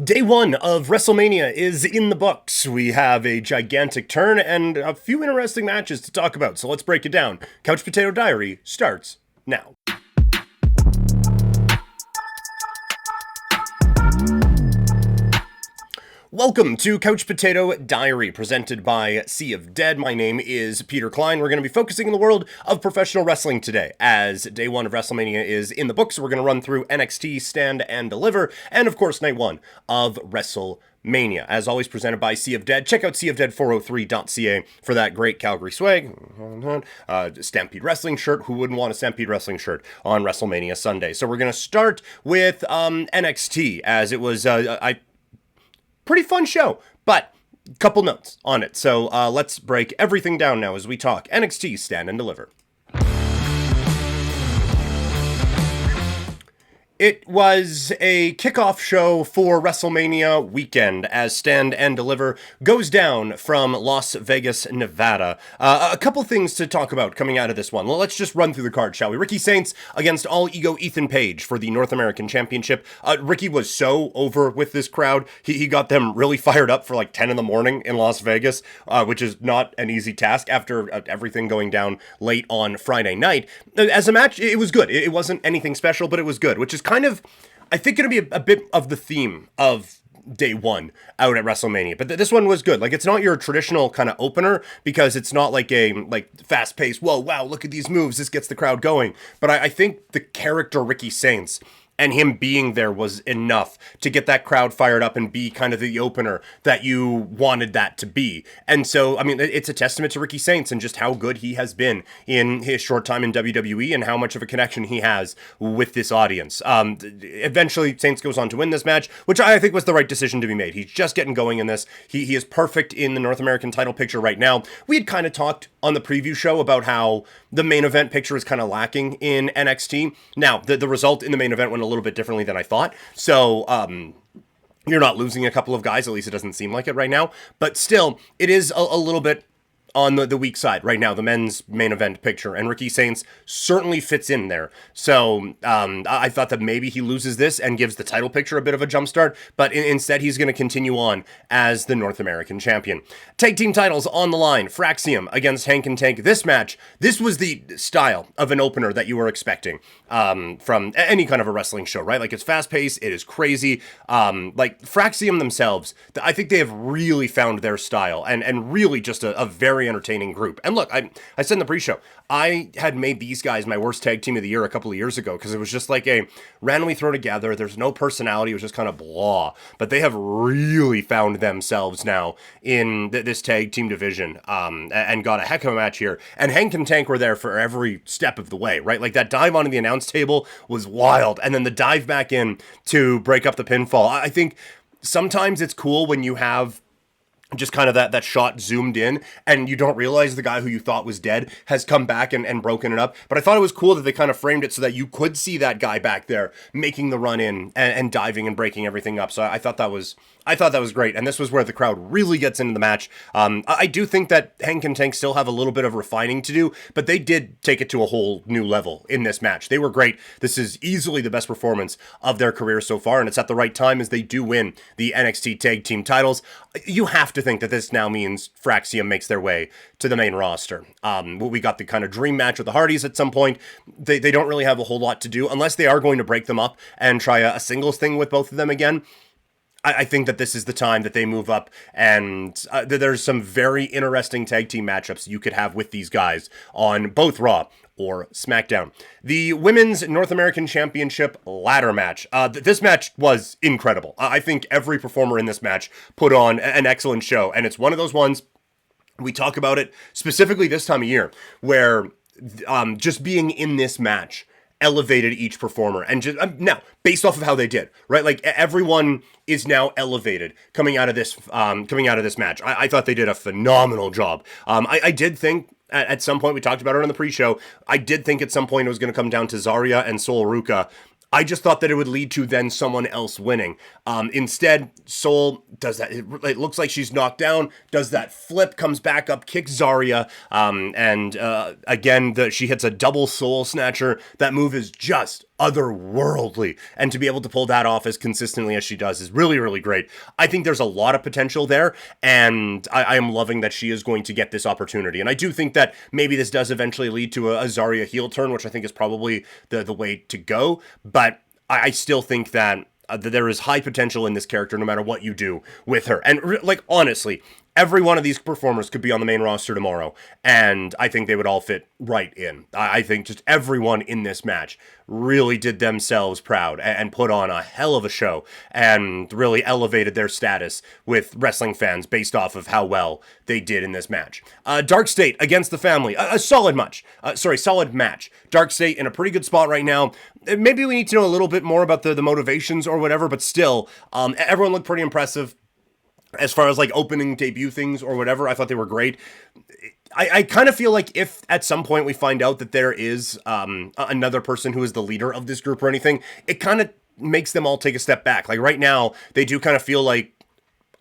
Day one of WrestleMania is in the books. We have a gigantic turn and a few interesting matches to talk about, so let's break it down. Couch Potato Diary starts now. Welcome to Couch Potato Diary, presented by Sea of Dead. My name is Peter Klein. We're going to be focusing in the world of professional wrestling today, as day one of WrestleMania is in the books. We're going to run through NXT Stand and Deliver, and of course, night one of WrestleMania. As always, presented by Sea of Dead. Check out seaofdead403.ca for that great Calgary swag. Stampede Wrestling shirt. Who wouldn't want a Stampede Wrestling shirt on WrestleMania Sunday? So we're going to start with NXT, as it was, pretty fun show, but a couple notes on it. So let's break everything down now as we talk NXT Stand and Deliver. It was a kickoff show for WrestleMania weekend as Stand and Deliver goes down from Las Vegas, Nevada. A couple things to talk about coming out of this one. Well, let's just run through the card, shall we? Ricky Saints against All Ego Ethan Page for the North American Championship. Ricky was so over with this crowd. He got them really fired up for like 10 in the morning in Las Vegas, which is not an easy task after everything going down late on Friday night. As a match, it was good. It wasn't anything special, but it was good, which is kind of, I think, going to be a bit of the theme of day one out at WrestleMania. But this one was good. Like, it's not your traditional kind of opener because it's not like a fast paced, whoa, wow, look at these moves, this gets the crowd going. But I think the character Ricky Saints and him being there was enough to get that crowd fired up and be kind of the opener that you wanted that to be. And so, I mean, it's a testament to Ricky Saints and just how good he has been in his short time in WWE and how much of a connection he has with this audience. Eventually, Saints goes on to win this match, which I think was the right decision to be made. He's just getting going in this. He is perfect in the North American title picture right now. We had kind of talked on the preview show about how the main event picture is kind of lacking in NXT. Now, the result in the main event went a little bit differently than I thought. So, you're not losing a couple of guys, at least it doesn't seem like it right now. But still, it is a little bit on the weak side right now, the men's main event picture, and Ricky Saints certainly fits in there. So I thought that maybe he loses this and gives the title picture a bit of a jumpstart, but instead he's going to continue on as the North American champion. Tag team titles on the line, Fraxium against Hank and Tank. This match, this was the style of an opener that you were expecting from any kind of a wrestling show, right? Like, it's fast-paced, it is crazy. Like, Fraxium themselves, I think they have really found their style and really just a very entertaining group. And look, I said in the pre-show, I had made these guys my worst tag team of the year a couple of years ago because it was just like a randomly thrown together. There's no personality. It was just kind of blah. But they have really found themselves now in this tag team division and got a heck of a match here. And Hank and Tank were there for every step of the way, right? Like, that dive onto the announce table was wild. And then the dive back in to break up the pinfall. I think sometimes it's cool when you have just kind of that shot zoomed in and you don't realize the guy who you thought was dead has come back and broken it up. But I thought it was cool that they kind of framed it so that you could see that guy back there making the run in and diving and breaking everything up. So I thought that was great. And this was where the crowd really gets into the match. I do think that Hank and Tank still have a little bit of refining to do, but they did take it to a whole new level in this match. They were great. This is easily the best performance of their career so far, and it's at the right time as they do win the NXT tag team titles. You have to think that this now means Fraxium makes their way to the main roster. We got the kind of dream match with the Hardys at some point. They don't really have a whole lot to do unless they are going to break them up and try a singles thing with both of them again. I think that this is the time that they move up, and there's some very interesting tag team matchups you could have with these guys on both Raw or SmackDown. The Women's North American Championship ladder match. This match was incredible. I think every performer in this match put on an excellent show, and it's one of those ones, we talk about it specifically this time of year, where just being in this match elevated each performer, and just now based off of how they did, right? Like, everyone is now elevated coming out of this match. I thought they did a phenomenal job. I did think at some point, we talked about it on the pre-show, I did think at some point it was going to come down to Zarya and Sol Ruka. I just thought that it would lead to then someone else winning. Instead, Sol does that. It looks like she's knocked down, does that flip, comes back up, kicks Zarya, and again, she hits a double Soul Snatcher. That move is just otherworldly. And to be able to pull that off as consistently as she does is really, really great. I think there's a lot of potential there, and I am loving that she is going to get this opportunity. And I do think that maybe this does eventually lead to a Zarya heel turn, which I think is probably the way to go. But I still think that there is high potential in this character no matter what you do with her. And like, honestly, every one of these performers could be on the main roster tomorrow, and I think they would all fit right in. I think just everyone in this match really did themselves proud and put on a hell of a show and really elevated their status with wrestling fans based off of how well they did in this match. Dark State against the Family, a solid match. Solid match. Dark State in a pretty good spot right now. Maybe we need to know a little bit more about the motivations or whatever, but still, everyone looked pretty impressive. As far as like opening debut things or whatever, I thought they were great. I kind of feel like if at some point we find out that there is another person who is the leader of this group or anything, it kind of makes them all take a step back. Like right now, they do kind of feel like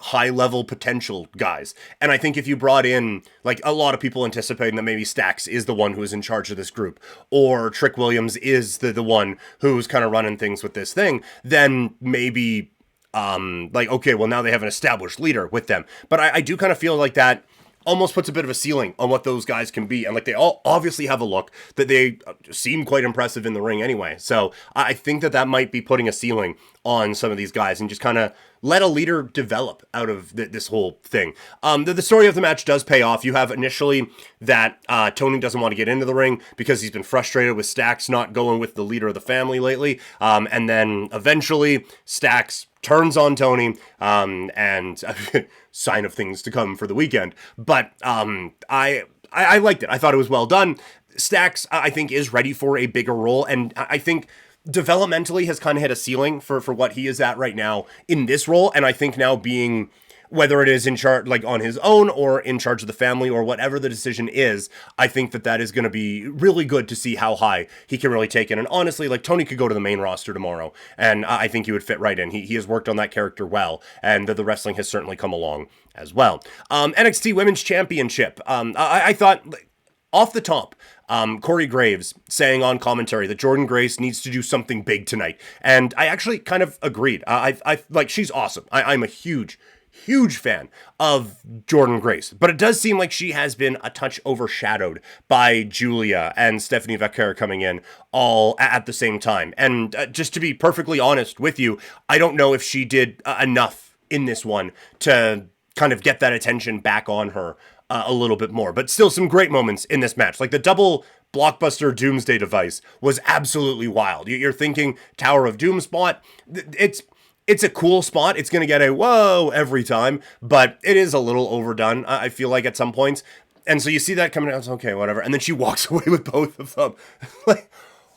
high level potential guys. And I think if you brought in like a lot of people anticipating that maybe Stax is the one who is in charge of this group, or Trick Williams is the one who's kind of running things with this thing, then maybe like, okay, well now they have an established leader with them. But I do kind of feel like that almost puts a bit of a ceiling on what those guys can be. And like, they all obviously have a look that they seem quite impressive in the ring anyway. So I think that might be putting a ceiling on some of these guys and just kind of let a leader develop out of this whole thing. The story of the match does pay off. You have initially that Tony doesn't want to get into the ring because he's been frustrated with Stax not going with the leader of the family lately. And then eventually Stax turns on Tony, and sign of things to come for the weekend. But I liked it. I thought it was well done. Stax, I think, is ready for a bigger role, and I think developmentally has kind of hit a ceiling for what he is at right now in this role. And I think now being, whether it is in charge, like on his own or in charge of the family or whatever the decision is, I think that is going to be really good to see how high he can really take it. And honestly, like Tony could go to the main roster tomorrow, and I think he would fit right in. He has worked on that character well, and the wrestling has certainly come along as well. NXT Women's Championship. I thought, off the top, Corey Graves saying on commentary that Jordynne Grace needs to do something big tonight. And I actually kind of agreed. I like, she's awesome. I'm a huge fan of Jordynne Grace, but it does seem like she has been a touch overshadowed by Julia and Stephanie Vaquer coming in all at the same time. And just to be perfectly honest with you, I don't know if she did enough in this one to kind of get that attention back on her a little bit more. But still some great moments in this match. Like the double blockbuster Doomsday device was absolutely wild. You're thinking Tower of Doom spot. It's a cool spot. It's going to get a whoa every time, but it is a little overdone, I feel like, at some points. And so you see that coming out, it's okay, whatever. And then she walks away with both of them. Like,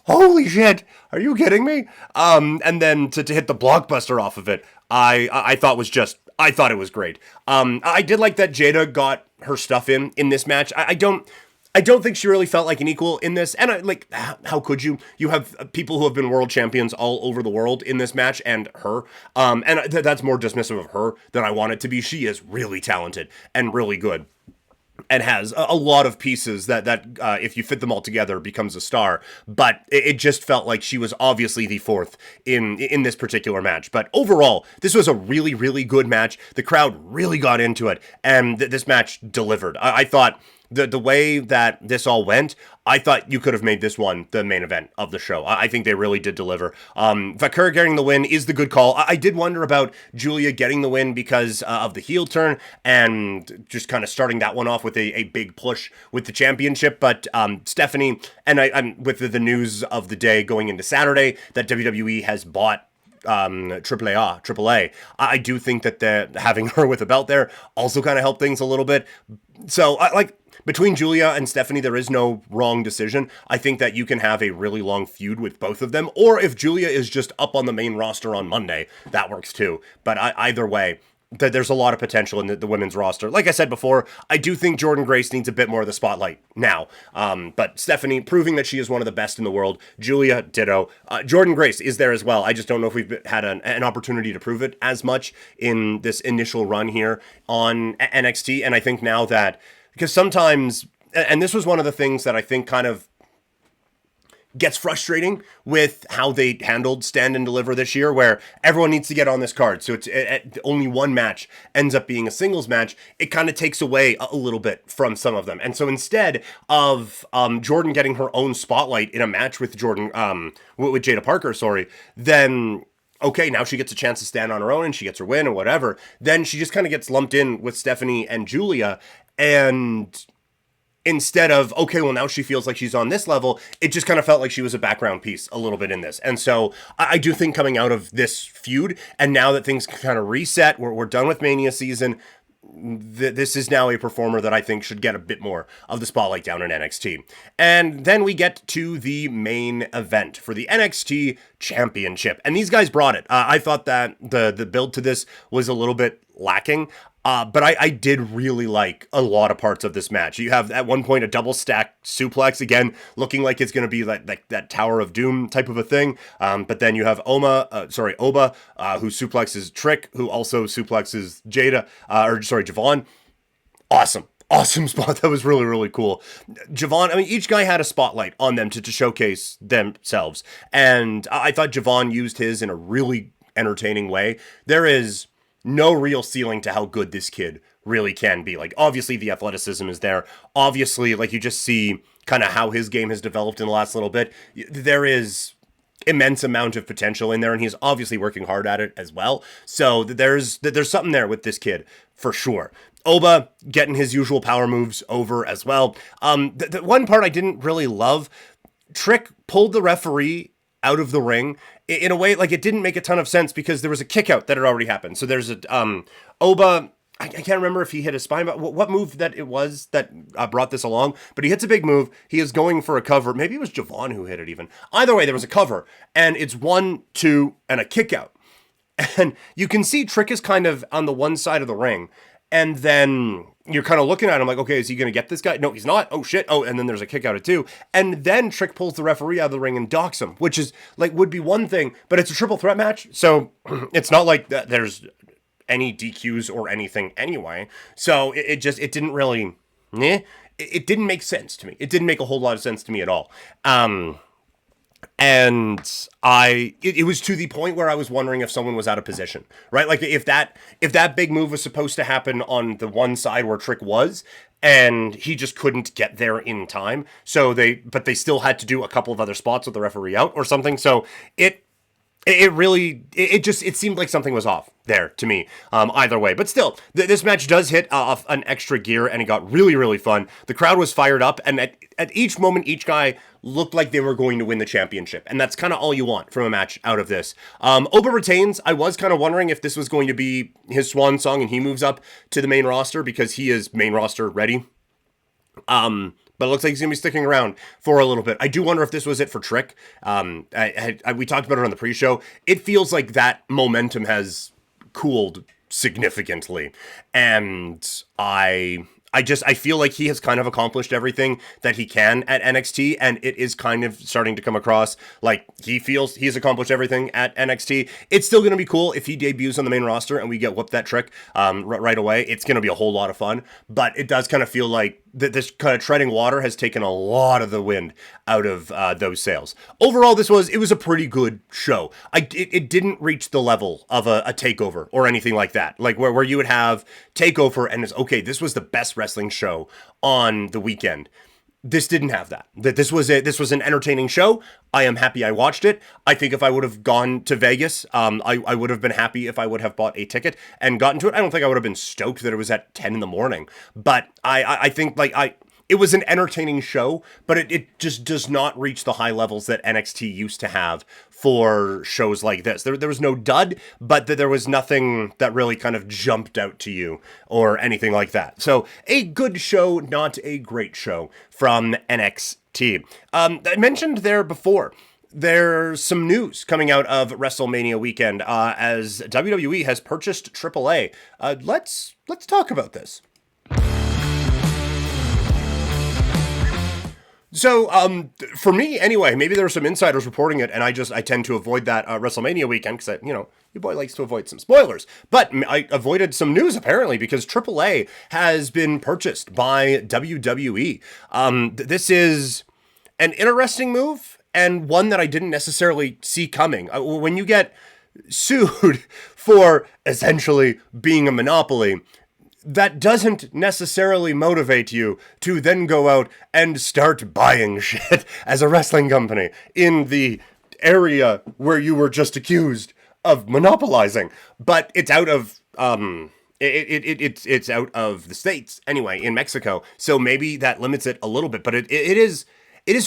holy shit, are you kidding me? And then to hit the blockbuster off of it, I thought it was great. I did like that Jada got her stuff in this match. I don't think she really felt like an equal in this. And how could you? You have people who have been world champions all over the world in this match, and her. And that's more dismissive of her than I want it to be. She is really talented and really good, and has a lot of pieces that if you fit them all together becomes a star. But it just felt like she was obviously the fourth in this particular match. But overall, this was a really, really good match. The crowd really got into it, and this match delivered. I thought the way that this all went, I thought you could have made this one the main event of the show. I think they really did deliver. Vaquer getting the win is the good call. I did wonder about Julia getting the win because of the heel turn and just kind of starting that one off with a big push with the championship. But Stephanie, and I'm with the news of the day going into Saturday that WWE has bought AAA. I do think that having her with a belt there also kind of helped things a little bit. So between Julia and Stephanie, there is no wrong decision. I think that you can have a really long feud with both of them, or if Julia is just up on the main roster on Monday, that works too. But either way, there's a lot of potential in the women's roster. Like I said before, I do think Jordynne Grace needs a bit more of the spotlight now. But Stephanie proving that she is one of the best in the world. Julia, ditto. Jordynne Grace is there as well. I just don't know if we've had an opportunity to prove it as much in this initial run here on NXT. And I think now that, because sometimes, and this was one of the things that I think kind of gets frustrating with how they handled Stand and Deliver this year, where everyone needs to get on this card. So only one match ends up being a singles match. It kind of takes away a little bit from some of them. And so instead of Jordan getting her own spotlight in a match with with Jada Parker, then okay, now she gets a chance to stand on her own and she gets her win or whatever. Then she just kind of gets lumped in with Stephanie and Julia, and instead of, okay, well, now she feels like she's on this level, it just kind of felt like she was a background piece a little bit in this. And so I do think coming out of this feud, and now that things kind of reset, we're done with Mania season, this is now a performer that I think should get a bit more of the spotlight down in NXT. And then we get to the main event for the NXT Championship. And these guys brought it. I thought that the build to this was a little bit lacking. But I did really like a lot of parts of this match. You have at one point a double stack suplex, again, looking like it's going to be like that Tower of Doom type of a thing. But then you have Oba, who suplexes Trick, who also suplexes Javon. Awesome spot. That was really, really cool. Javon, I mean, each guy had a spotlight on them to showcase themselves. And I thought Javon used his in a really entertaining way. There is no real ceiling to how good this kid really can be. Like, obviously the athleticism is there. Obviously, like, you just see kind of how his game has developed in the last little bit. There is immense amount of potential in there, and he's obviously working hard at it as well. So there's something there with this kid for sure. Oba getting his usual power moves over as well. The one part I didn't really love, Trick pulled the referee out of the ring in a way, like, it didn't make a ton of sense because there was a kick out that had already happened. So there's Oba, I can't remember if he hit a spine, but what move that it was that brought this along, but he hits a big move. He is going for a cover. Maybe it was Javon who hit it even. Either way, there was a cover, and it's 1, 2, and a kick out. And you can see Trick is kind of on the one side of the ring, and then you're kind of looking at him like, okay, is he going to get this guy? No, he's not. Oh, shit. Oh, and then there's a kick out of 2. And then Trick pulls the referee out of the ring and docks him, which is, like, would be one thing, but it's a triple threat match. So it's not like there's any DQs or anything anyway. So it didn't really, it didn't make sense to me. It didn't make a whole lot of sense to me at all. And it was to the point where I was wondering if someone was out of position, right? Like, if that big move was supposed to happen on the one side where Trick was, and he just couldn't get there in time. But they still had to do a couple of other spots with the referee out or something. So it seemed like something was off there to me, either way. But still, this match does hit off an extra gear, and it got really, really fun. The crowd was fired up, and at each moment, each guy looked like they were going to win the championship. And that's kind of all you want from a match out of this. Oba retains. I was kind of wondering if this was going to be his swan song and he moves up to the main roster because he is main roster ready. But it looks like he's going to be sticking around for a little bit. I do wonder if this was it for Trick. We talked about it on the pre-show. It feels like that momentum has cooled significantly. And I feel like he has kind of accomplished everything that he can at NXT, and it is kind of starting to come across like he feels he's accomplished everything at NXT. It's still going to be cool if he debuts on the main roster and we get whooped that Trick right away. It's going to be a whole lot of fun, but it does kind of feel like this kind of treading water has taken a lot of the wind out of those sails. Overall, it was a pretty good show. It didn't reach the level of a takeover or anything like that, like where you would have takeover and it's okay, this was the best wrestling show on the weekend. This didn't have that. This was an entertaining show. I am happy I watched it. I think if I would have gone to Vegas, I would have been happy if I would have bought a ticket and gotten to it. I don't think I would have been stoked that it was at 10 in the morning. But I think it was an entertaining show, but it just does not reach the high levels that NXT used to have for shows like this. There was no dud, but there was nothing that really kind of jumped out to you or anything like that. So a good show, not a great show from NXT. I mentioned there before, there's some news coming out of WrestleMania weekend as WWE has purchased AAA. Let's talk about this. So, for me, anyway, maybe there were some insiders reporting it, and I tend to avoid that WrestleMania weekend, because, your boy likes to avoid some spoilers. But I avoided some news, apparently, because AAA has been purchased by WWE. This is an interesting move, and one that I didn't necessarily see coming. When you get sued for essentially being a monopoly, that doesn't necessarily motivate you to then go out and start buying shit as a wrestling company in the area where you were just accused of monopolizing. But it's out of it's out of the States anyway, in Mexico. So maybe that limits it a little bit, but it is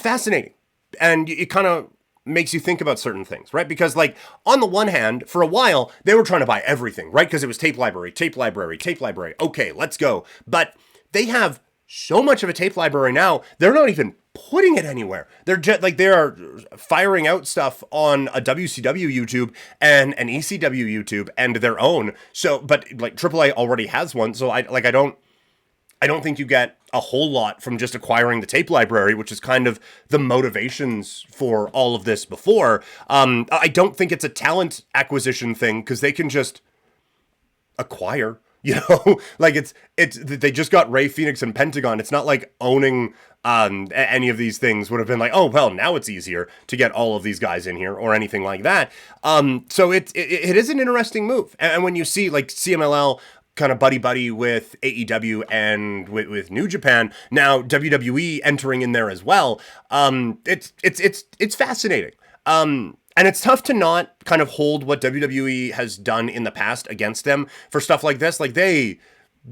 fascinating, and it kind of makes you think about certain things, right? Because, like, on the one hand, for a while, they were trying to buy everything, right? Because it was tape library, tape library, tape library. Okay, let's go. But they have so much of a tape library now, they're not even putting it anywhere. They're just, like, they are firing out stuff on a WCW YouTube and an ECW YouTube and their own. So, but, like, AAA already has one, so I don't think you get a whole lot from just acquiring the tape library, which is kind of the motivations for all of this before. I don't think it's a talent acquisition thing, because they can just acquire, like it's they just got Ray Phoenix and Pentagon. It's not like owning any of these things would have been like, oh, well, now it's easier to get all of these guys in here or anything like that. So it is an interesting move. And when you see, like, CMLL kind of buddy with AEW and with New Japan, now WWE entering in there as well. It's fascinating. And it's tough to not kind of hold what WWE has done in the past against them for stuff like this. Like, they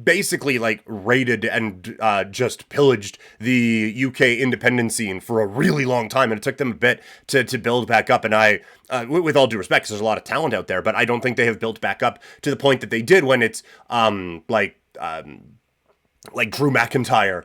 basically, like, raided and just pillaged the UK independent scene for a really long time, and it took them a bit to build back up. And I, with all due respect, because there's a lot of talent out there, but I don't think they have built back up to the point that they did when it's like Drew McIntyre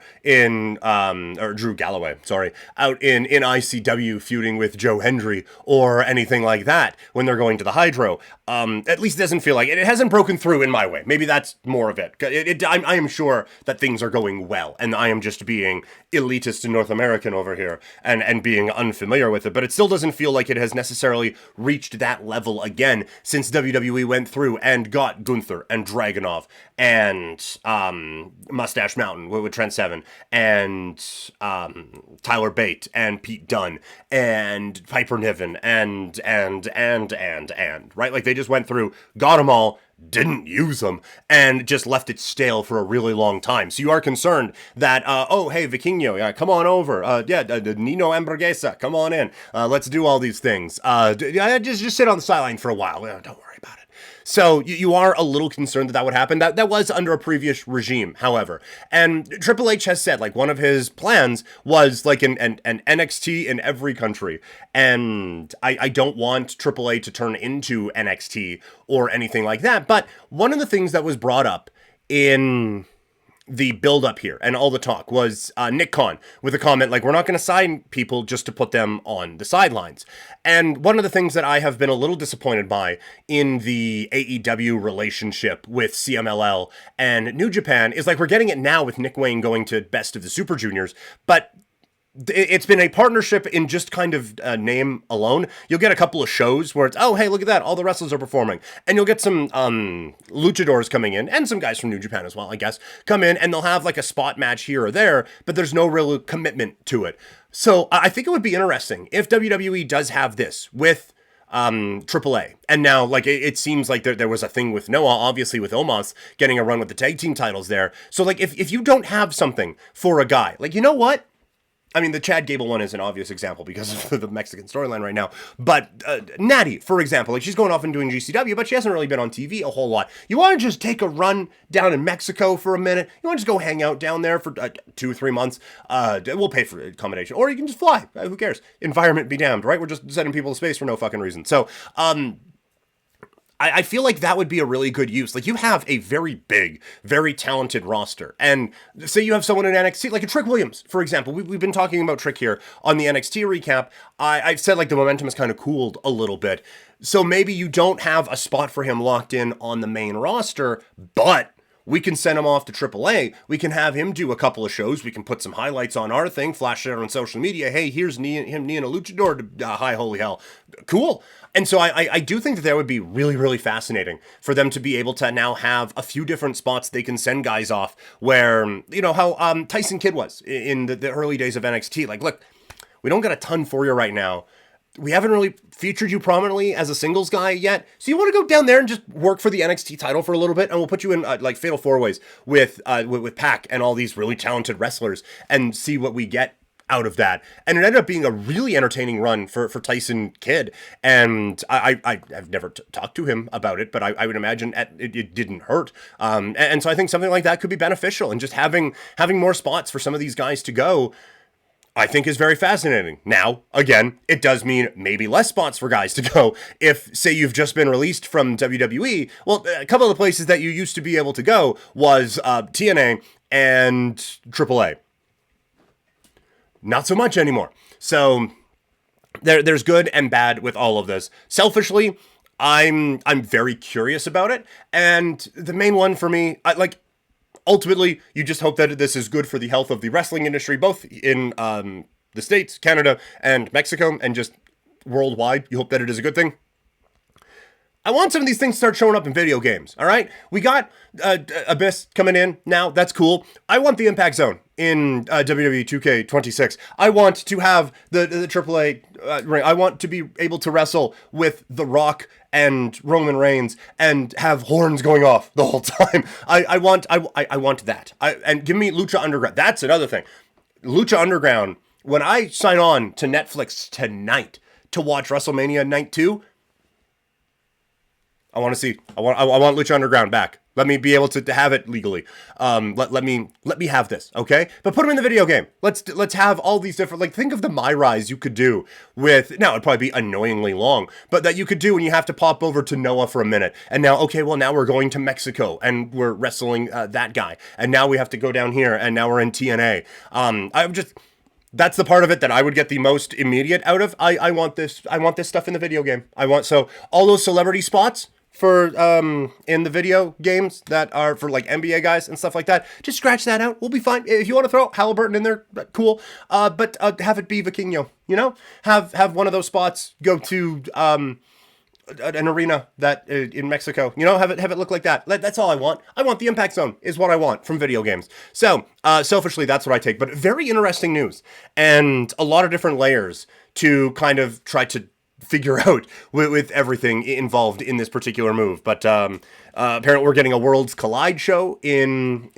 or Drew Galloway, sorry, out in ICW feuding with Joe Hendry or anything like that when they're going to the Hydro. At least it doesn't feel like it. It hasn't broken through in my way. Maybe that's more of it. I am sure that things are going well, and I am just being elitist and North American over here and being unfamiliar with it, but it still doesn't feel like it has necessarily reached that level again since WWE went through and got Gunther and Dragunov and Mustache Mountain with Trent Seven and Tyler Bate and Pete Dunne and Piper Niven and right, like, they just went through, got them all, didn't use them, and just left it stale for a really long time. So you are concerned that, oh, hey, Vikingo, yeah, come on over. Nino Hamburguesa, come on in. Let's do all these things. Just sit on the sideline for a while. Don't worry about it. So you are a little concerned that would happen. That was under a previous regime, however. And Triple H has said, like, one of his plans was, like, an NXT in every country. And I don't want Triple H to turn into NXT or anything like that. But one of the things that was brought up in the build up here and all the talk was Nick Khan with a comment like, we're not going to sign people just to put them on the sidelines. And one of the things that I have been a little disappointed by in the AEW relationship with CMLL and New Japan is, like, we're getting it now with Nick Wayne going to Best of the Super Juniors, but it's been a partnership in just kind of name alone. You'll get a couple of shows where it's, oh, hey, look at that, all the wrestlers are performing. And you'll get some luchadors coming in, and some guys from New Japan as well, I guess, come in, and they'll have, like, a spot match here or there, but there's no real commitment to it. So I think it would be interesting if WWE does have this with AAA. And now, like, it seems like there was a thing with Noah, obviously, with Omos getting a run with the tag team titles there. So, like, if you don't have something for a guy, like, you know what? I mean, the Chad Gable one is an obvious example because of the Mexican storyline right now. But Natty, for example, like, she's going off and doing GCW, but she hasn't really been on TV a whole lot. You want to just take a run down in Mexico for a minute? You want to just go hang out down there for 2 or 3 months? We'll pay for accommodation. Or you can just fly. Who cares? Environment be damned, right? We're just sending people to space for no fucking reason. So, I feel like that would be a really good use. Like, you have a very big, very talented roster. And say you have someone in NXT, like a Trick Williams, for example. We've been talking about Trick here on the NXT recap. I've said, like, the momentum has kind of cooled a little bit. So maybe you don't have a spot for him locked in on the main roster, but we can send him off to AAA. We can have him do a couple of shows. We can put some highlights on our thing, flash it out on social media. Hey, here's him kneeing a luchador to hi, holy hell. Cool. And so I do think that would be really, really fascinating for them to be able to now have a few different spots they can send guys off where, you know, how Tyson Kidd was in the early days of NXT. Like, look, We don't got a ton for you right now. We haven't really featured you prominently as a singles guy yet. So you want to go down there and just work for the NXT title for a little bit, and we'll put you in like Fatal 4-Ways with Pac and all these really talented wrestlers and see what we get out of that. And it ended up being a really entertaining run for Tyson Kidd. And I've never talked to him about it, but I would imagine it didn't hurt. And so I think something like that could be beneficial. And just having more spots for some of these guys to go, I think is very fascinating. Now, again, it does mean maybe less spots for guys to go. If, say, you've just been released from WWE, well, a couple of the places that you used to be able to go was TNA and AAA. Not so much anymore. So there's good and bad with all of this. Selfishly, I'm very curious about it. And the main one for me, ultimately, you just hope that this is good for the health of the wrestling industry, both in the States, Canada, and Mexico, and just worldwide. You hope that it is a good thing. I want some of these things to start showing up in video games, all right? We got Abyss coming in now. That's cool. I want the Impact Zone in WWE 2K26. I want to have the AAA ring. I want to be able to wrestle with The Rock and Roman Reigns and have horns going off the whole time. I want that. And give me Lucha Underground. That's another thing. Lucha Underground, when I sign on to Netflix tonight to watch WrestleMania Night 2, I want to see. I want Lucha Underground back. Let me be able to have it legally. Let me have this, okay? But put them in the video game. Let's have all these different, think of the My Rise you could do with, now it'd probably be annoyingly long, but that you could do when you have to pop over to Noah for a minute. And now, okay, well now we're going to Mexico and we're wrestling that guy. And now we have to go down here and now we're in TNA. That's the part of it that I would get the most immediate out of. I want this stuff in the video game. So all those celebrity spots for in the video games that are for NBA guys and stuff like that, just scratch that out. We'll be fine. If you want to throw Halliburton in there, cool. But have it be Vikingo, have one of those spots go to an arena that in Mexico, have it look like that. That's all I want. I want the Impact Zone is what I want from video games. So selfishly, that's what I take. But very interesting news and a lot of different layers to kind of try to figure out with everything involved in this particular move. But apparently we're getting a Worlds Collide show in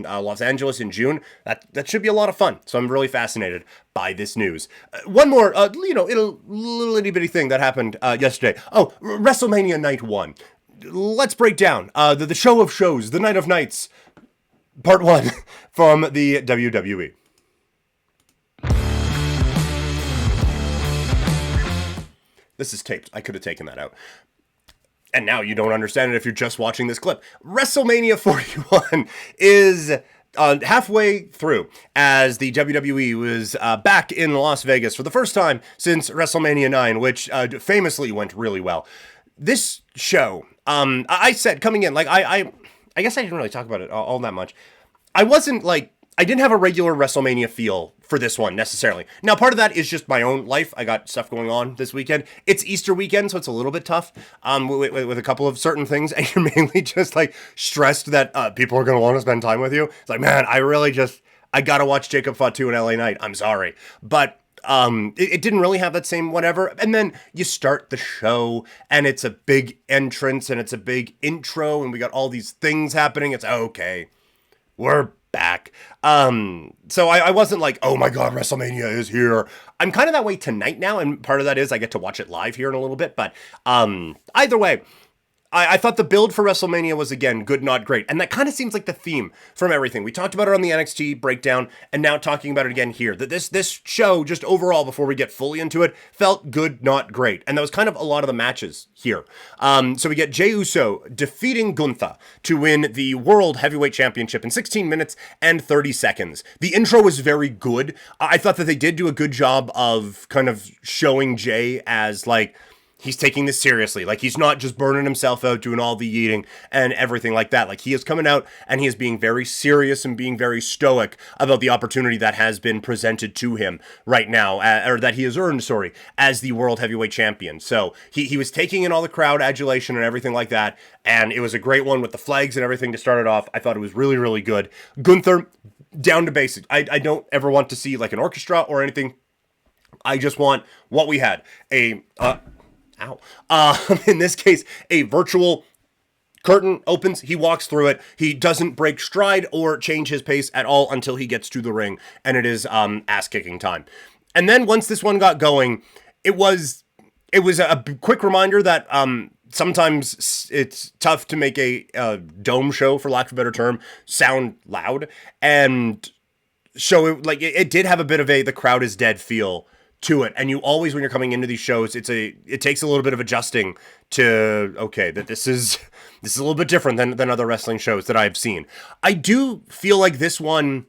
Los Angeles in June. That should be a lot of fun. So I'm really fascinated by this news. One more, little itty bitty thing that happened yesterday. Oh, WrestleMania Night 1. Let's break down the show of shows, the Night of Nights, Part 1 from the WWE. This is taped. I could have taken that out. And now you don't understand it if you're just watching this clip. WrestleMania 41 is halfway through as the WWE was back in Las Vegas for the first time since WrestleMania 9, which famously went really well. This show, I said coming in, I guess I didn't really talk about it all that much. I didn't have a regular WrestleMania feel for this one necessarily. Now, part of that is just my own life. I got stuff going on this weekend. It's Easter weekend, so it's a little bit tough with a couple of certain things. And you're mainly just stressed that people are going to want to spend time with you. It's man, I got to watch Jacob Fatu and LA Knight. I'm sorry. But it didn't really have that same whatever. And then you start the show and it's a big entrance and it's a big intro and we got all these things happening. It's okay. We're back. So I wasn't oh my God, WrestleMania is here. I'm kind of that way tonight now, and part of that is I get to watch it live here in a little bit, but either way, I thought the build for WrestleMania was, again, good, not great. And that kind of seems like the theme from everything. We talked about it on the NXT breakdown, and now talking about it again here. That this show, just overall, before we get fully into it, felt good, not great. And that was kind of a lot of the matches here. So we get Jey Uso defeating Gunther to win the World Heavyweight Championship in 16 minutes and 30 seconds. The intro was very good. I thought that they did do a good job of kind of showing Jey as, he's taking this seriously. He's not just burning himself out, doing all the eating and everything like that. He is coming out and he is being very serious and being very stoic about the opportunity that has been presented to him right now, or that he has earned, as the World Heavyweight Champion. So he was taking in all the crowd adulation and everything like that, and it was a great one with the flags and everything to start it off. I thought it was really, really good. Gunther, down to basics. I don't ever want to see an orchestra or anything I just want what we had. Ow. In this case, a virtual curtain opens, he walks through it. He doesn't break stride or change his pace at all until he gets to the ring, and it is ass kicking time. And then once this one got going, it was a quick reminder that sometimes it's tough to make a dome show, for lack of a better term, sound loud, and so it did have a bit of the crowd is dead feel to it. And you always, when you're coming into these shows, it takes a little bit of adjusting to, okay, that this is a little bit different than other wrestling shows that I've seen. I do feel like this one,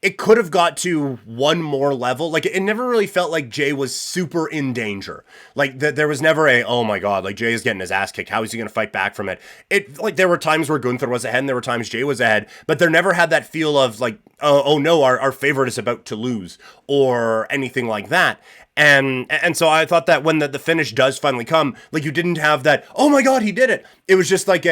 it could have got to one more level. Like, it never really felt like Jay was super in danger. Like, there was never oh my god, like, Jay is getting his ass kicked. How is he going to fight back from it? Like, there were times where Gunther was ahead and there were times Jay was ahead, but there never had that feel of, like, oh no, our favorite is about to lose, or anything like that. And so I thought that when the finish does finally come, like, you didn't have that, oh my god, he did it. It was just like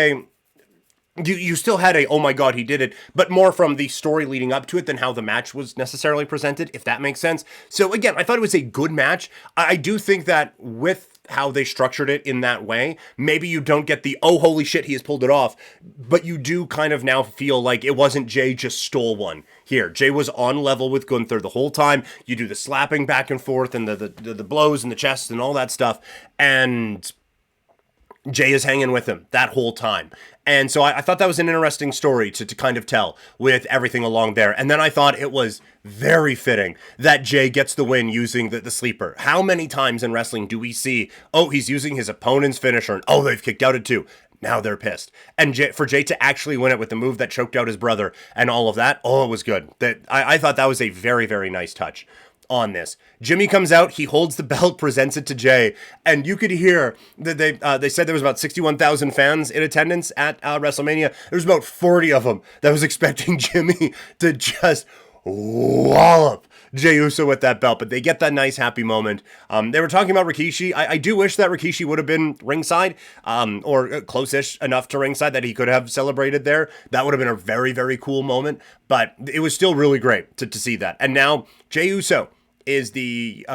you still had oh my god, he did it, but more from the story leading up to it than how the match was necessarily presented, if that makes sense. So again, I thought it was a good match. I do think that with how they structured it in that way, maybe you don't get the, oh holy shit, he has pulled it off, but you do kind of now feel like it wasn't Jay just stole one here. Jay was on level with Gunther the whole time. You do the slapping back and forth and the blows in the chest and all that stuff, and Jay is hanging with him that whole time. And so I thought that was an interesting story to kind of tell with everything along there. And then I thought it was very fitting that Jay gets the win using the sleeper. How many times in wrestling do we see, oh, he's using his opponent's finisher, and oh, they've kicked out at 2. Now they're pissed. And for Jay to actually win it with the move that choked out his brother and all of that, oh, it was good. I thought that was a very, very nice touch on this. Jimmy comes out, he holds the belt, presents it to Jay, and you could hear that they said there was about 61,000 fans in attendance at WrestleMania. There was about 40 of them that was expecting Jimmy to just wallop Jey Uso with that belt, but they get that nice happy moment. They were talking about Rikishi. I do wish that Rikishi would have been ringside, or close-ish enough to ringside that he could have celebrated there. That would have been a very, very cool moment, but it was still really great to see that. And now Jey Uso is he's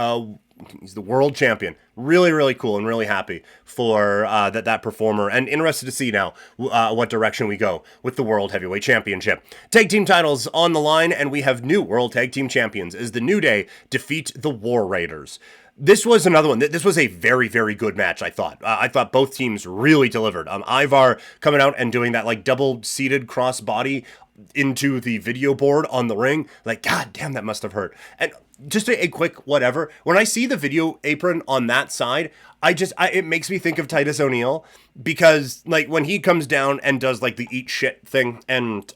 the world champion. Really, really cool, and really happy for that performer, and interested to see now what direction we go with the World Heavyweight Championship. Tag team titles on the line, and we have new World Tag Team Champions as the New Day defeat the War Raiders. This was another one. This was a very, very good match, I thought. I thought both teams really delivered. Ivar coming out and doing that, like, double-seated cross-body into the video board on the ring. Like, god damn, that must have hurt. And just a quick whatever. When I see the video apron on that side, it makes me think of Titus O'Neil, because, like, when he comes down and does, like, the eat shit thing and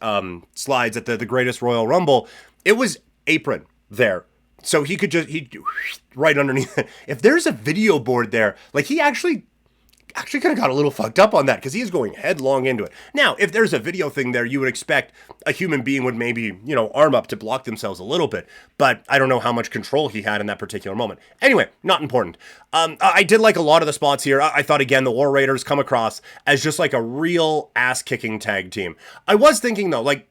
slides at the Greatest Royal Rumble, it was apron there. So he right underneath it. If there's a video board there, like, he actually could have got a little fucked up on that, because he is going headlong into it. Now, if there's a video thing there, you would expect a human being would maybe, arm up to block themselves a little bit, but I don't know how much control he had in that particular moment. Anyway, not important. I did like a lot of the spots here. I thought, again, the War Raiders come across as just like a real ass-kicking tag team. I was thinking, though, like,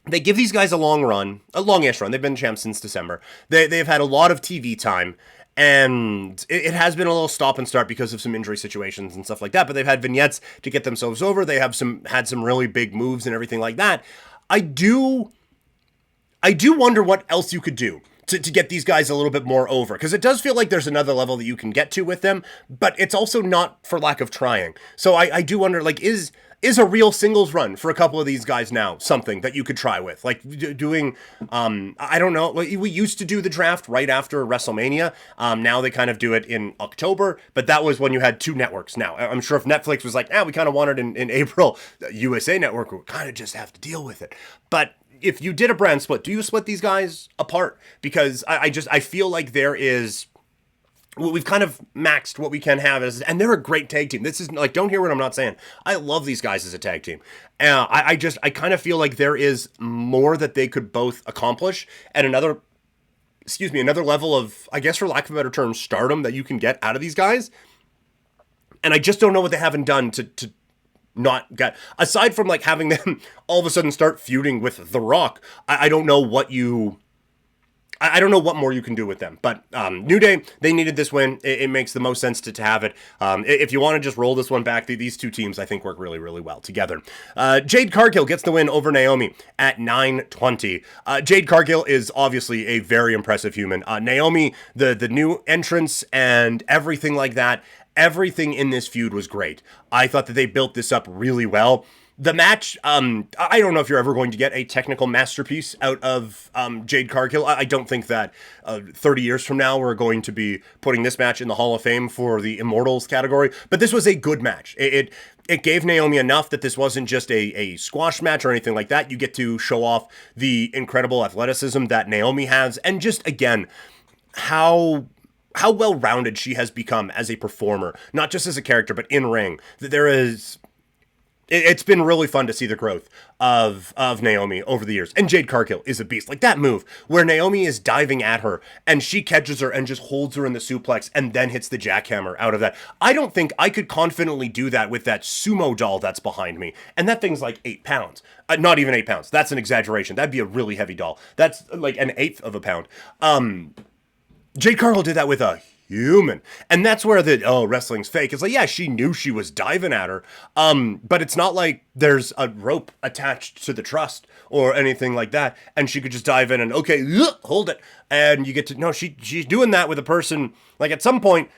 they give these guys a longish run. They've been champs since December. They've had a lot of TV time, and it has been a little stop and start because of some injury situations and stuff like that, but they've had vignettes to get themselves over. They have had some really big moves and everything like that. I do wonder what else you could do to get these guys a little bit more over, because it does feel like there's another level that you can get to with them, but it's also not for lack of trying. So I do wonder, like, is a real singles run for a couple of these guys now something that you could try with? Like, doing, I don't know, we used to do the draft right after WrestleMania. Now they kind of do it in October, but that was when you had 2 networks. Now, I'm sure if Netflix was like, we kind of want it in April, USA Network would kind of just have to deal with it. But if you did a brand split, do you split these guys apart? Because I feel like we've kind of maxed what we can have and they're a great tag team. This is, like, don't hear what I'm not saying. I love these guys as a tag team. I kind of feel like there is more that they could both accomplish at another level of, I guess, for lack of a better term, stardom that you can get out of these guys. And I just don't know what they haven't done to not get, aside from, like, having them all of a sudden start feuding with The Rock. I don't know what you I don't know what more you can do with them, but New Day, they needed this win. It makes the most sense to have it. If you want to just roll this one back, these two teams, I think, work really, really well together. Jade Cargill gets the win over Naomi at 9:20. Jade Cargill is obviously a very impressive human. Naomi, the new entrance and everything like that, everything in this feud was great. I thought that they built this up really well. The match, I don't know if you're ever going to get a technical masterpiece out of Jade Cargill. I don't think that 30 years from now we're going to be putting this match in the Hall of Fame for the Immortals category. But this was a good match. It gave Naomi enough that this wasn't just a squash match or anything like that. You get to show off the incredible athleticism that Naomi has, and just, again, how well-rounded she has become as a performer, not just as a character, but in ring. It's been really fun to see the growth of Naomi over the years. And Jade Cargill is a beast. Like that move where Naomi is diving at her and she catches her and just holds her in the suplex and then hits the jackhammer out of that. I don't think I could confidently do that with that sumo doll that's behind me. And that thing's like 8 pounds. Not even 8 pounds. That's an exaggeration. That'd be a really heavy doll. That's like an eighth of a pound. Jade Cargill did that with a human. And that's where wrestling's fake. It's like, yeah, she knew she was diving at her. But it's not like there's a rope attached to the trust or anything like that. And she could just dive in and, okay, hold it. And you get to, no, she's doing that with a person. Like at some point,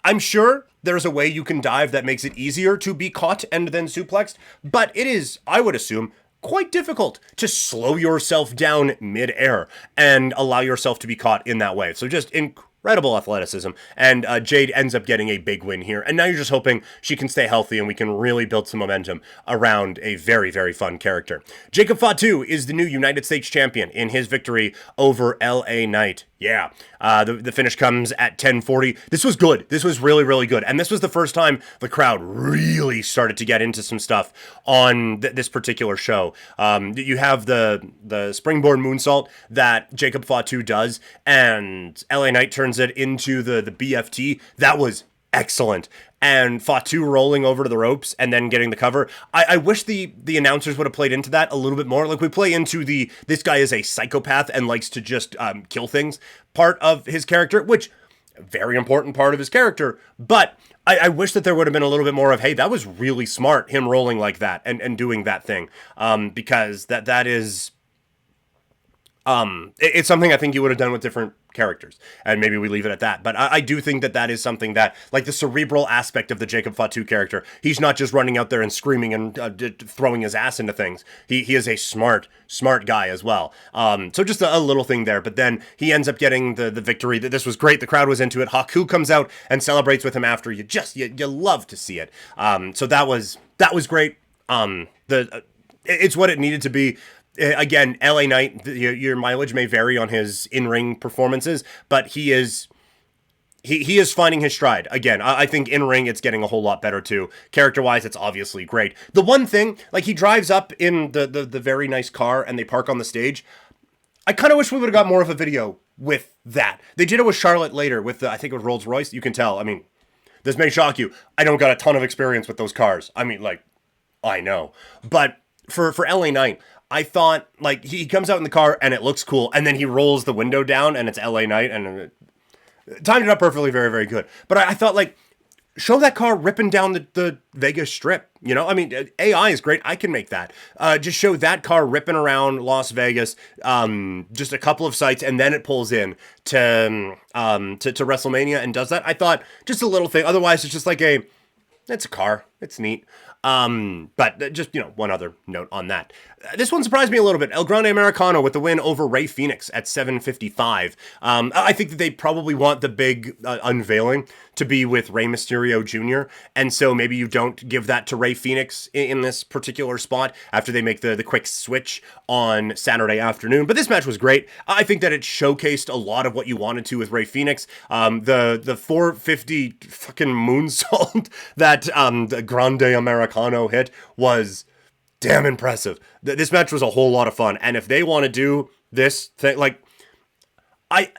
I'm sure there's a way you can dive that makes it easier to be caught and then suplexed. But it is, I would assume, quite difficult to slow yourself down mid-air and allow yourself to be caught in that way. So just incredible athleticism, and Jade ends up getting a big win here, and now you're just hoping she can stay healthy and we can really build some momentum around a very, very fun character. Jacob Fatu is the new United States champion in his victory over LA Knight. Yeah, the finish comes at 10:40. This was good. This was really, really good. And this was the first time the crowd really started to get into some stuff on this particular show. You have the springboard moonsault that Jacob Fatu does, and LA Knight turns it into the BFT. That was excellent. And Fatu rolling over to the ropes and then getting the cover. I wish the announcers would have played into that a little bit more. Like we play into this guy is a psychopath and likes to just kill things part of his character, which very important part of his character. But I wish that there would have been a little bit more of, hey, that was really smart, him rolling like that and doing that thing. Because that is it's something I think you would have done with different characters, and maybe we leave it at that. But I do think that is something that, like the cerebral aspect of the Jacob Fatu character, he's not just running out there and screaming and throwing his ass into things. He is a smart guy as well. So just a little thing there, but then he ends up getting the victory. This was great. The crowd was into it. Haku comes out and celebrates with him after. You love to see it. So that was great. It's what it needed to be. Again, LA Knight, your mileage may vary on his in-ring performances, but he is finding his stride. Again, I think in-ring it's getting a whole lot better too. Character-wise, it's obviously great. The one thing, like he drives up in the very nice car and they park on the stage. I kind of wish we would have got more of a video with that. They did it with Charlotte later with I think it was Rolls Royce. You can tell. I mean, this may shock you. I don't got a ton of experience with those cars. I mean, like, I know. But for LA Knight, I thought, like, he comes out in the car and it looks cool, and then he rolls the window down and it's LA Knight, and it timed it up perfectly, very, very good. But I thought, like, show that car ripping down the Vegas Strip, you know? I mean, AI is great. I can make that. Just show that car ripping around Las Vegas, just a couple of sites, and then it pulls in to WrestleMania and does that. I thought, just a little thing. Otherwise, it's just like it's a car. It's neat. But just, one other note on that. This one surprised me a little bit. El Grande Americano with the win over Rey Fenix at 7:55. I think that they probably want the big unveiling to be with Rey Mysterio Jr., and so maybe you don't give that to Rey Fenix in this particular spot after they make the quick switch on Saturday afternoon. But this match was great. I think that it showcased a lot of what you wanted to with Rey Fenix. The 450 fucking moonsault that the Grande Americano hit was damn impressive. This match was a whole lot of fun, and if they want to do this thing, like,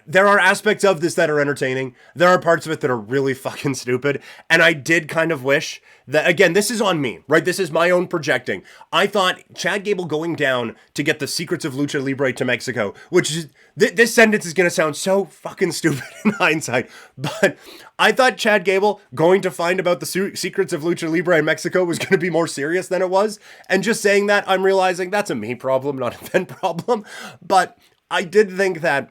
There are aspects of this that are entertaining. There are parts of it that are really fucking stupid. And I did kind of wish that, again, this is on me, right? This is my own projecting. I thought Chad Gable going down to get the secrets of Lucha Libre to Mexico, which is, this sentence is going to sound so fucking stupid in hindsight, but I thought Chad Gable going to find about the secrets of Lucha Libre in Mexico was going to be more serious than it was. And just saying that, I'm realizing that's a me problem, not a Ben problem. But I did think that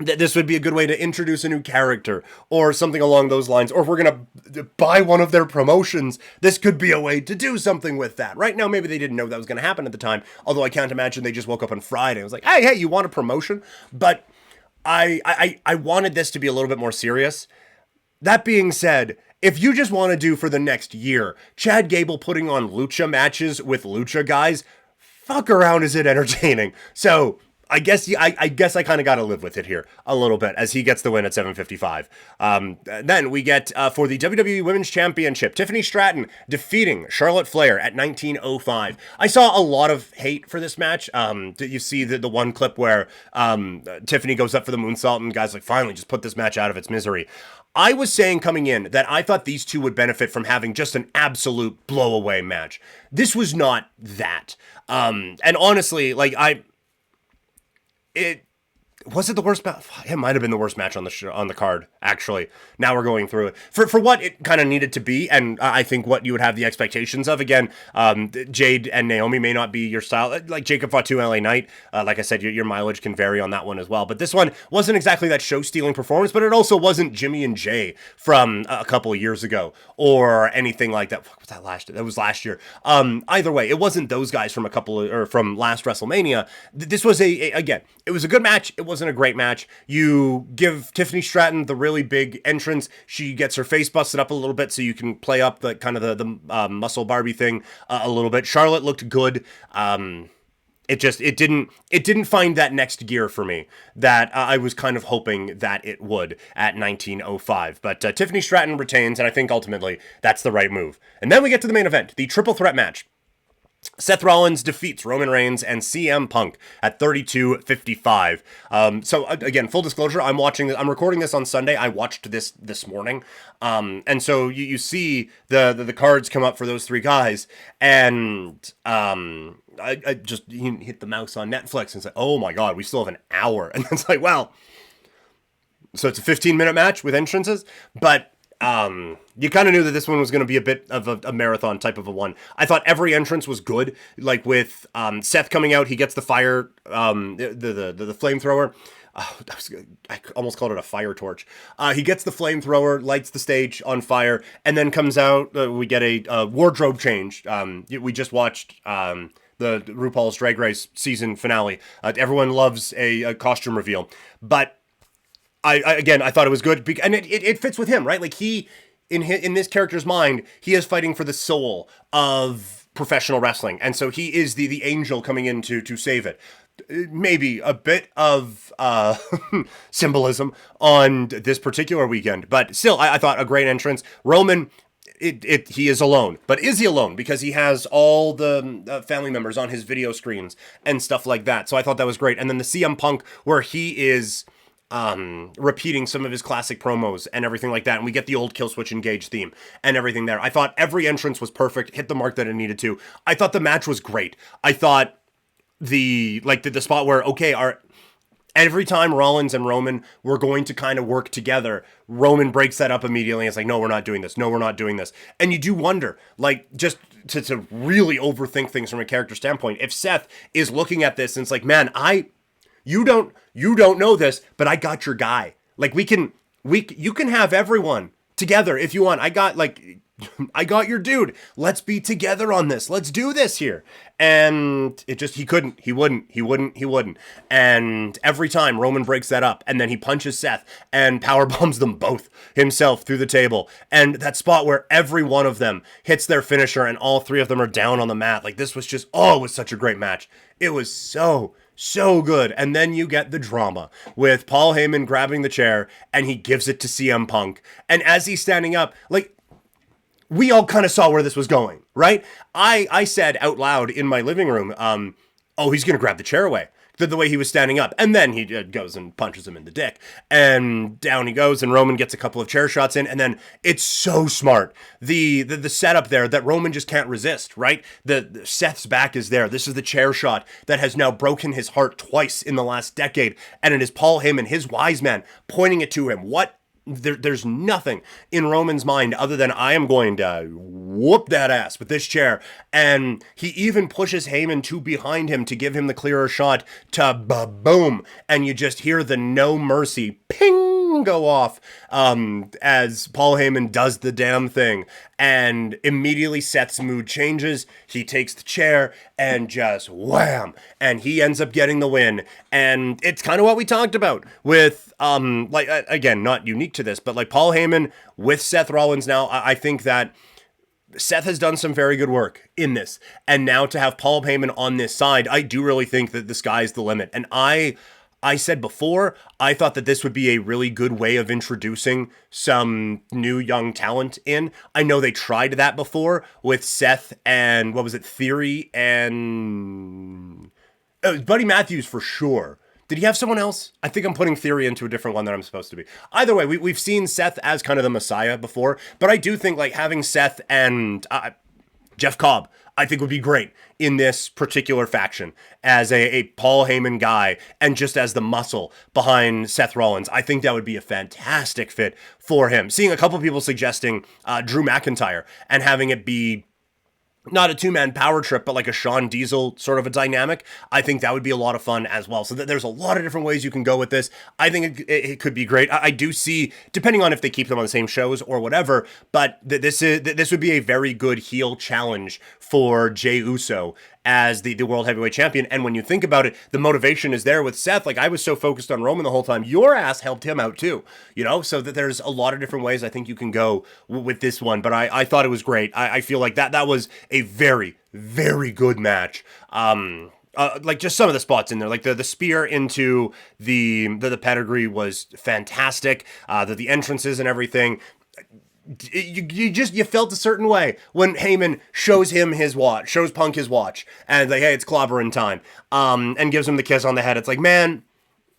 this would be a good way to introduce a new character or something along those lines. Or if we're going to buy one of their promotions, this could be a way to do something with that. Right now, maybe they didn't know that was going to happen at the time. Although I can't imagine they just woke up on Friday and was like, hey, you want a promotion? But I wanted this to be a little bit more serious. That being said, if you just want to do for the next year, Chad Gable putting on lucha matches with lucha guys, fuck around, is it entertaining? So I guess I kind of got to live with it here a little bit as he gets the win at 7:55. Then we get for the WWE Women's Championship, Tiffany Stratton defeating Charlotte Flair at 19:05. I saw a lot of hate for this match. You see the one clip where Tiffany goes up for the moonsault and guys like, finally just put this match out of its misery. I was saying coming in that I thought these two would benefit from having just an absolute blow away match. This was not that. And honestly, like was it the worst match? It might have been the worst match on the card, actually. Now we're going through it. For what it kind of needed to be, and I think what you would have the expectations of. Again, Jade and Naomi may not be your style. Like Jacob Fatu and LA Knight, like I said, your mileage can vary on that one as well. But this one wasn't exactly that show-stealing performance, but it also wasn't Jimmy and Jay from a couple of years ago or anything like that. What was that last year? That was last year. Either way, it wasn't those guys from from last WrestleMania. This was again, it was a good match. It wasn't a great match. You give Tiffany Stratton the really big entrance. She gets her face busted up a little bit so you can play up the kind of the muscle Barbie thing a little bit. Charlotte looked good. It didn't find that next gear for me that I was kind of hoping that it would at 19:05. But Tiffany Stratton retains, and I think ultimately that's the right move. And then we get to the main event, the triple threat match. Seth Rollins defeats Roman Reigns and CM Punk at 32:55. So again, full disclosure, I'm recording this on Sunday. I watched this morning. And so you see the cards come up for those three guys, and I just hit the mouse on Netflix and said, oh my God, we still have an hour. And it's like, well, so it's a 15-minute match with entrances, but you kind of knew that this one was going to be a bit of a marathon type of a one. I thought every entrance was good, like with Seth coming out, he gets the fire, the flamethrower. I almost called it a fire torch. He gets the flamethrower, lights the stage on fire, and then comes out. We get a wardrobe change. We just watched the RuPaul's Drag Race season finale. Everyone loves a costume reveal, but I thought it was good, and it fits with him, right? Like in this character's mind, he is fighting for the soul of professional wrestling, and so he is the angel coming in to save it. Maybe a bit of symbolism on this particular weekend, but still, I thought a great entrance. Roman, he is alone, but is he alone? Because he has all the family members on his video screens and stuff like that. So I thought that was great. And then the CM Punk, where he is repeating some of his classic promos and everything like that. And we get the old Kill Switch Engage theme and everything there. I thought every entrance was perfect, hit the mark that it needed to. I thought the match was great. I thought the spot where, every time Rollins and Roman were going to kind of work together, Roman breaks that up immediately. It's like, no, we're not doing this. No, we're not doing this. And you do wonder, like, just to really overthink things from a character standpoint, if Seth is looking at this and it's like, man, you don't know this, but I got your guy. Like you can have everyone together if you want. I got your dude. Let's be together on this. Let's do this here. And he wouldn't. And every time Roman breaks that up and then he punches Seth and power bombs them both himself through the table. And that spot where every one of them hits their finisher and all three of them are down on the mat. Like this was just, it was such a great match. It was so good. And then you get the drama with Paul Heyman grabbing the chair and he gives it to CM Punk. And as he's standing up, like, we all kind of saw where this was going, right? I said out loud in my living room, he's going to grab the chair away. the way he was standing up. And then he goes and punches him in the dick. And down he goes, and Roman gets a couple of chair shots in. And then it's so smart. The setup there that Roman just can't resist, right? The Seth's back is there. This is the chair shot that has now broken his heart twice in the last decade. And it is Paul Heyman, his wise man, pointing it to him. There's nothing in Roman's mind other than I am going to whoop that ass with this chair. And he even pushes Heyman to behind him to give him the clearer shot to boom. And you just hear the no mercy ping go off as Paul Heyman does the damn thing. And immediately Seth's mood changes. He takes the chair and just wham. And he ends up getting the win. And it's kind of what we talked about with, again, not unique to this, but like Paul Heyman with Seth Rollins now. I think that Seth has done some very good work in this. And now to have Paul Heyman on this side, I do really think that the sky's the limit. And I said before, I thought that this would be a really good way of introducing some new young talent in. I know they tried that before with Seth and, what was it, Theory and... it was Buddy Matthews for sure. Did he have someone else? I think I'm putting Theory into a different one that I'm supposed to be. Either way, we've seen Seth as kind of the Messiah before, but I do think like having Seth and Jeff Cobb, I think would be great in this particular faction as a Paul Heyman guy and just as the muscle behind Seth Rollins. I think that would be a fantastic fit for him. Seeing a couple people suggesting Drew McIntyre and having it be not a two-man power trip, but like a Shawn Diesel sort of a dynamic, I think that would be a lot of fun as well. So there's a lot of different ways you can go with this. I think it could be great. I do see, depending on if they keep them on the same shows or whatever, but this would be a very good heel challenge for Jey Uso as the World Heavyweight Champion. And when you think about it, the motivation is there with Seth. Like, I was so focused on Roman the whole time. Your ass helped him out too, so that there's a lot of different ways I think you can go with this one. But I thought it was great. I feel like that was a very, very good match. Like just some of the spots in there, like the spear into the pedigree was fantastic. The entrances and everything. You felt a certain way when Heyman shows Punk his watch, and like, hey, it's clobbering time, and gives him the kiss on the head. It's like, man,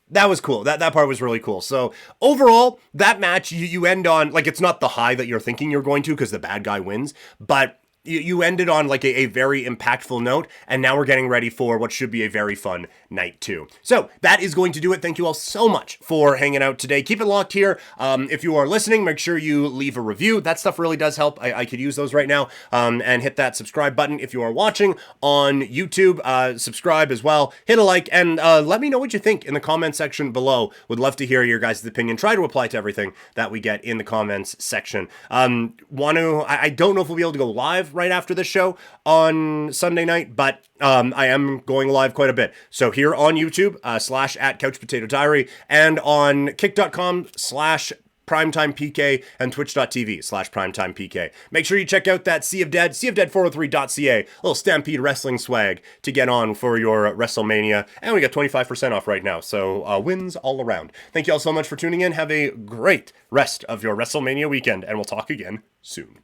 that was cool. That part was really cool. So overall, that match, you end on, like, it's not the high that you're thinking you're going to because the bad guy wins, but you ended on like a very impactful note, and now we're getting ready for what should be a very fun night too. So that is going to do it. Thank you all so much for hanging out today. Keep it locked here. If you are listening, make sure you leave a review. That stuff really does help. I could use those right now. And hit that subscribe button. If you are watching on YouTube, subscribe as well. Hit a like, and let me know what you think in the comment section below. Would love to hear your guys' opinion. Try to apply to everything that we get in the comments section. I don't know if we'll be able to go live right after this show on Sunday night, but I am going live quite a bit. So here on YouTube, /@CouchPotatoDiary, and on kick.com/PrimetimePK and twitch.tv/PrimetimePK. Make sure you check out that Sea of Dead, seaofdead403.ca, little Stampede Wrestling swag to get on for your WrestleMania. And we got 25% off right now, so wins all around. Thank you all so much for tuning in. Have a great rest of your WrestleMania weekend, and we'll talk again soon.